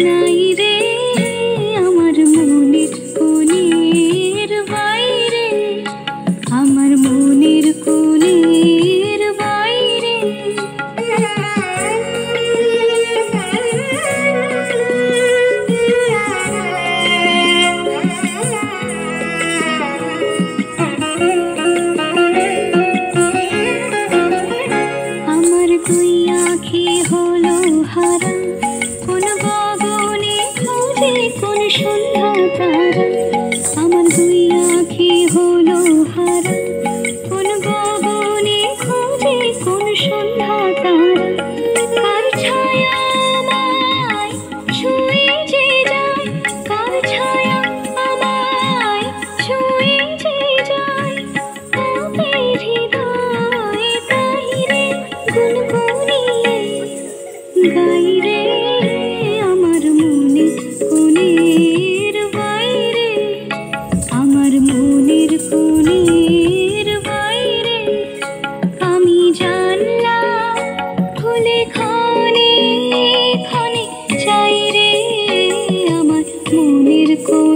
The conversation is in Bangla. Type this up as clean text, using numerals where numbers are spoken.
নাই রে আমার মনের কোণের বাইরে, আমার মনের কোণের বাইরে। আমার দুই আঁখি হলো হারা, কোন গগনে খোঁজে কোন সন্ধ্যা তারা। আমার দুই আঁখি হলো হারা, কোন গগনে খোঁজে কোন সন্ধ্যা তারা। কার ছায়া আমায় ছুঁয়ে যে যায়, কার ছায়া আমায় ছুঁয়ে যে যায়। কাঁপে হৃদয় তাই রে গুনগুনিয়ে গাই রে আমার মনের কোণের বাইরে, আমার মনের কোণের বাইরে। আমি জানলাম খুলে ক্ষণে ক্ষণে চাই রে আমার মনের কোণ।